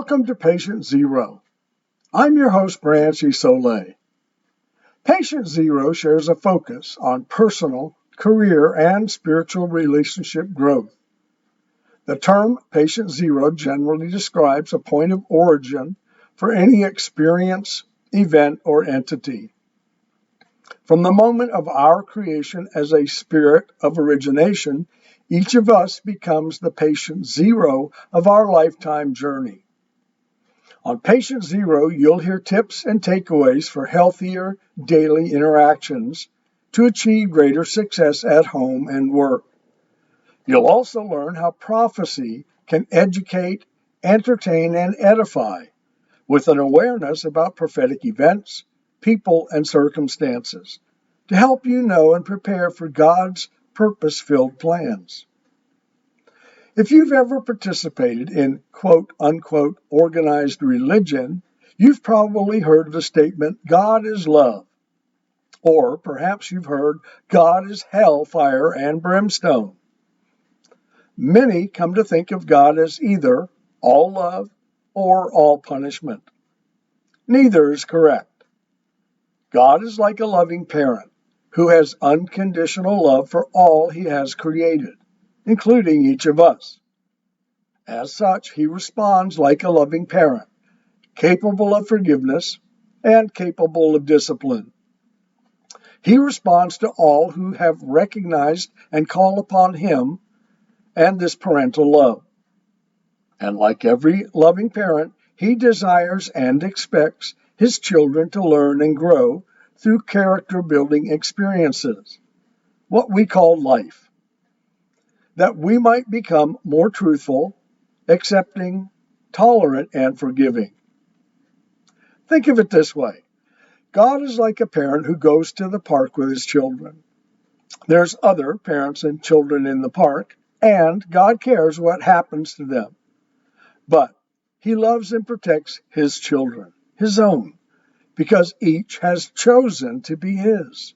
Welcome to Patient Zero. I'm your host, Branch Isole. Patient Zero shares a focus on personal, career, and spiritual relationship growth. The term Patient Zero generally describes a point of origin for any experience, event, or entity. From the moment of our creation as a spirit of origination, each of us becomes the patient zero of our lifetime journey. On Patient Zero, you'll hear tips and takeaways for healthier daily interactions to achieve greater success at home and work. You'll also learn how prophecy can educate, entertain, and edify with an awareness about prophetic events, people, and circumstances to help you know and prepare for God's purpose-filled plans. If you've ever participated in quote-unquote organized religion, you've probably heard the statement, God is love. Or perhaps you've heard, God is hell, fire, and brimstone. Many come to think of God as either all love or all punishment. Neither is correct. God is like a loving parent who has unconditional love for all he has created, including each of us. As such, he responds like a loving parent, capable of forgiveness and capable of discipline. He responds to all who have recognized and call upon him and this parental love. And like every loving parent, he desires and expects his children to learn and grow through character-building experiences, what we call life, that we might become more truthful, accepting, tolerant, and forgiving. Think of it this way. God is like a parent who goes to the park with his children. There's other parents and children in the park, and God cares what happens to them. But he loves and protects his children, his own, because each has chosen to be his.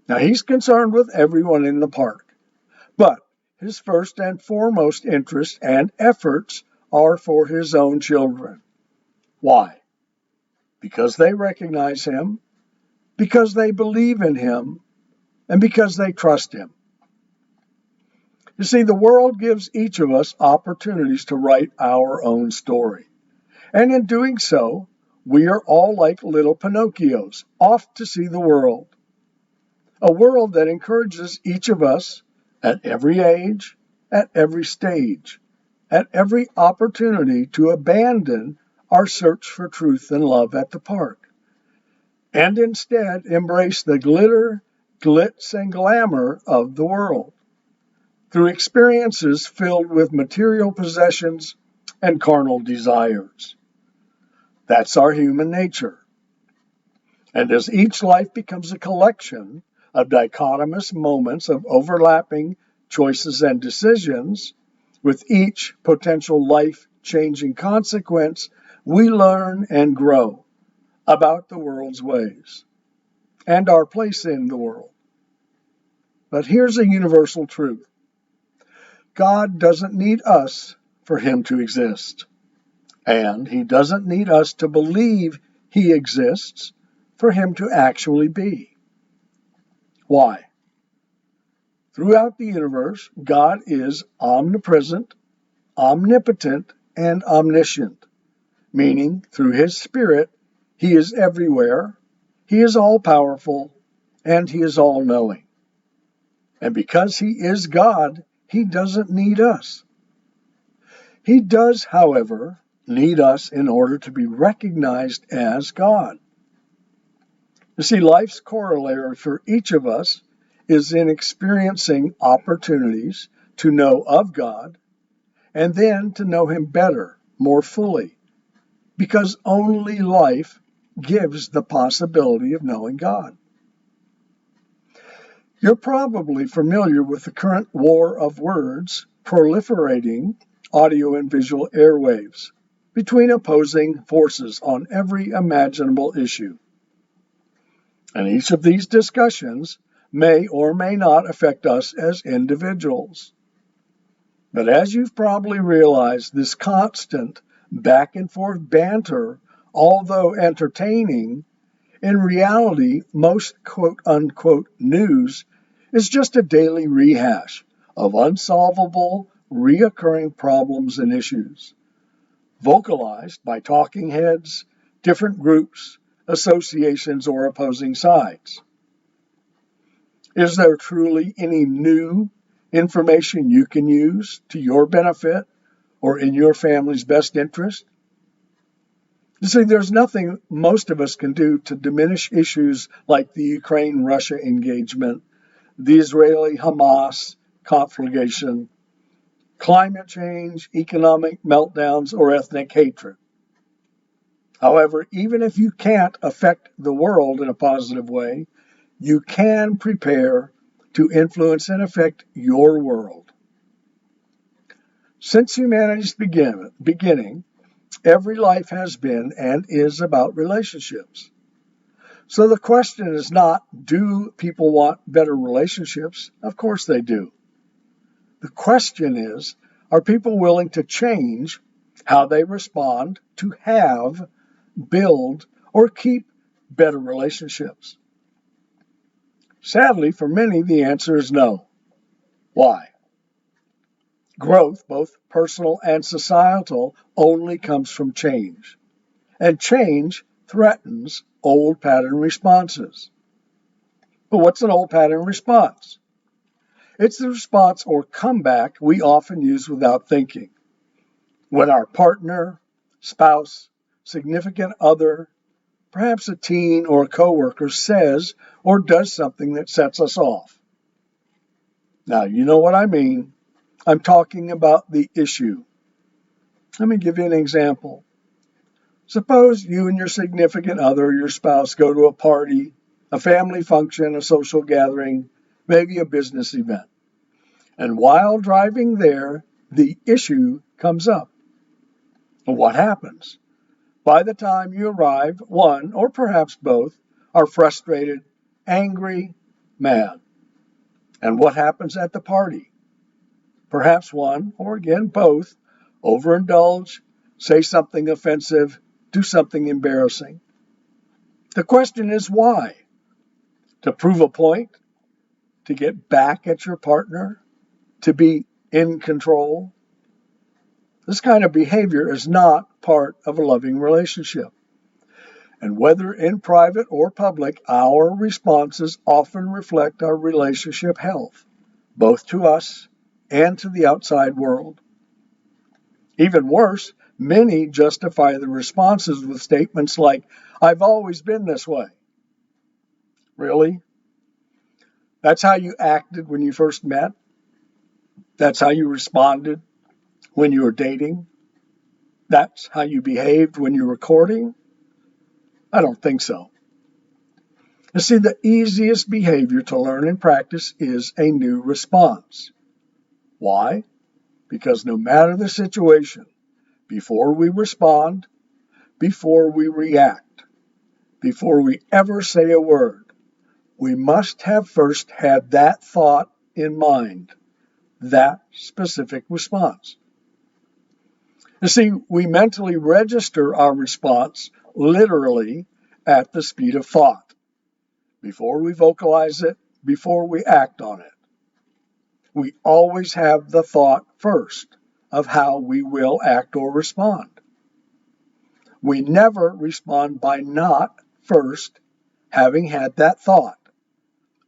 Now, he's concerned with everyone in the park, but his first and foremost interest and efforts are for his own children. Why? Because they recognize him, because they believe in him, and because they trust him. You see, the world gives each of us opportunities to write our own story. And in doing so, we are all like little Pinocchios, off to see the world. A world that encourages each of us at every age, at every stage, at every opportunity to abandon our search for truth and love at the park, and instead embrace the glitter, glitz, and glamour of the world through experiences filled with material possessions and carnal desires. That's our human nature. And as each life becomes a collection of dichotomous moments of overlapping choices and decisions, with each potential life-changing consequence, we learn and grow about the world's ways and our place in the world. But here's a universal truth. God doesn't need us for him to exist, and he doesn't need us to believe he exists for him to actually be. Why? Throughout the universe, God is omnipresent, omnipotent, and omniscient, meaning through his Spirit, he is everywhere, he is all-powerful, and he is all-knowing. And because he is God, he doesn't need us. He does, however, need us in order to be recognized as God. You see, life's corollary for each of us is in experiencing opportunities to know of God and then to know him better, more fully, because only life gives the possibility of knowing God. You're probably familiar with the current war of words proliferating audio and visual airwaves between opposing forces on every imaginable issue. And each of these discussions may or may not affect us as individuals. But as you've probably realized, this constant Back and forth banter, although entertaining, in reality, most quote unquote news is just a daily rehash of unsolvable, reoccurring problems and issues, vocalized by talking heads, different groups, associations, or opposing sides. Is there truly any new information you can use to your benefit or in your family's best interest? You see, there's nothing most of us can do to diminish issues like the Ukraine-Russia engagement, the Israeli-Hamas conflagration, climate change, economic meltdowns, or ethnic hatred. However, even if you can't affect the world in a positive way, you can prepare to influence and affect your world. Since humanity's beginning, every life has been and is about relationships. So the question is not, do people want better relationships? Of course they do. The question is, are people willing to change how they respond to have, build, or keep better relationships? Sadly, for many, the answer is no. Why? Growth, both personal and societal, only comes from change. And change threatens old pattern responses. But what's an old pattern response? It's the response or comeback we often use without thinking. When our partner, spouse, significant other, perhaps a teen or a coworker says or does something that sets us off. Now, you know what I mean. I'm talking about the issue. Let me give you an example. Suppose you and your significant other, your spouse, go to a party, a family function, a social gathering, maybe a business event. And while driving there, the issue comes up. And what happens? By the time you arrive, one, or perhaps both, are frustrated, angry, mad. And what happens at the party? Perhaps one, or again both, overindulge, say something offensive, do something embarrassing. The question is why? To prove a point? To get back at your partner? To be in control? This kind of behavior is not part of a loving relationship. And whether in private or public, our responses often reflect our relationship health, both to us and to the outside world. Even worse, many justify the responses with statements like, "I've always been this way." Really? That's how you acted when you first met? That's how you responded when you were dating? That's how you behaved when you were courting? I don't think so. You see, the easiest behavior to learn and practice is a new response. Why? Because no matter the situation, before we respond, before we react, before we ever say a word, we must have first had that thought in mind, that specific response. You see, we mentally register our response literally at the speed of thought, before we vocalize it, before we act on it. We always have the thought first of how we will act or respond. We never respond by not first having had that thought,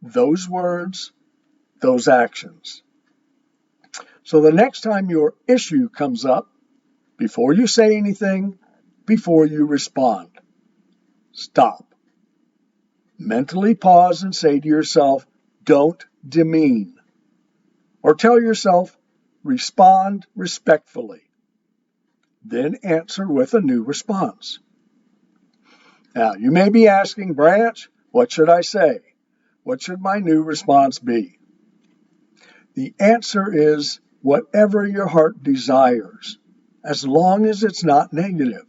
those words, those actions. So the next time your issue comes up, before you say anything, before you respond, stop. Mentally pause and say to yourself, "Don't demean." Or tell yourself, "Respond respectfully." Then answer with a new response. Now, you may be asking, "Branch, what should I say? What should my new response be?" The answer is whatever your heart desires, as long as it's not negative.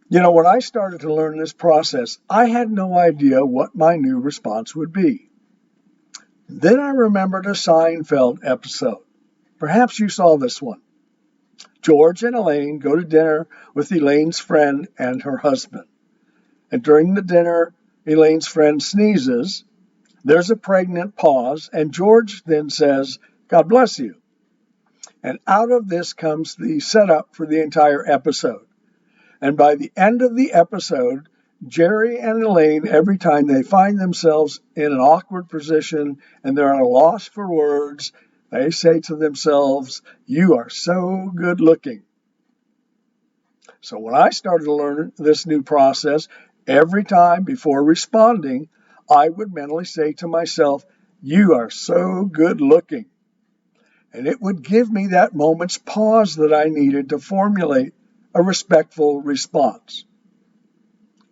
You know, when I started to learn this process, I had no idea what my new response would be. Then I remembered a Seinfeld episode. Perhaps you saw this one. George and Elaine go to dinner with Elaine's friend and her husband. And during the dinner, Elaine's friend sneezes. There's a pregnant pause, and George then says, "God bless you." And out of this comes the setup for the entire episode. And by the end of the episode, Jerry and Elaine, every time they find themselves in an awkward position and they're at a loss for words, they say to themselves, "You are so good looking." So when I started to learn this new process, every time before responding, I would mentally say to myself, "You are so good looking." And it would give me that moment's pause that I needed to formulate a respectful response.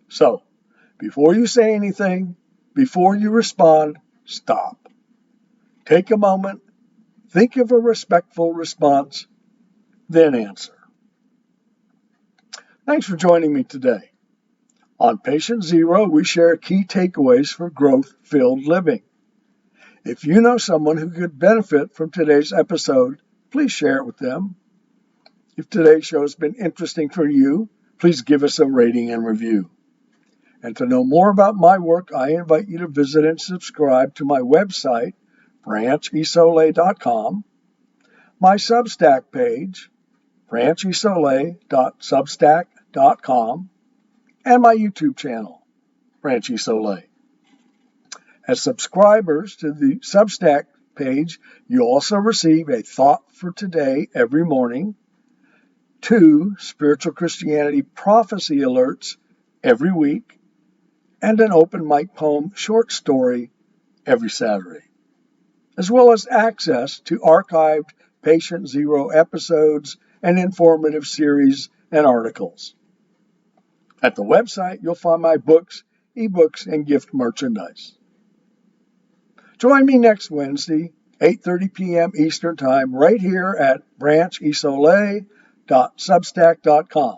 So, before you say anything, before you respond, stop. Take a moment, think of a respectful response, then answer. Thanks for joining me today. On Patient Zero, we share key takeaways for growth-filled living. If you know someone who could benefit from today's episode, please share it with them. If today's show has been interesting for you, please give us a rating and review. And to know more about my work, I invite you to visit and subscribe to my website, branchisole.com, my Substack page, branchisole.substack.com, and my YouTube channel, Branch Isole. As subscribers to the Substack page, you also receive a thought for today every morning, 2 Spiritual Christianity prophecy alerts every week, and an open mic poem short story every Saturday, as well as access to archived Patient Zero episodes and informative series and articles. At the website, you'll find my books, ebooks, and gift merchandise. Join me next Wednesday, 8:30 p.m. Eastern Time, right here at branchisole.substack.com.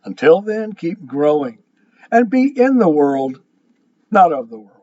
Until then, keep growing and be in the world, not of the world.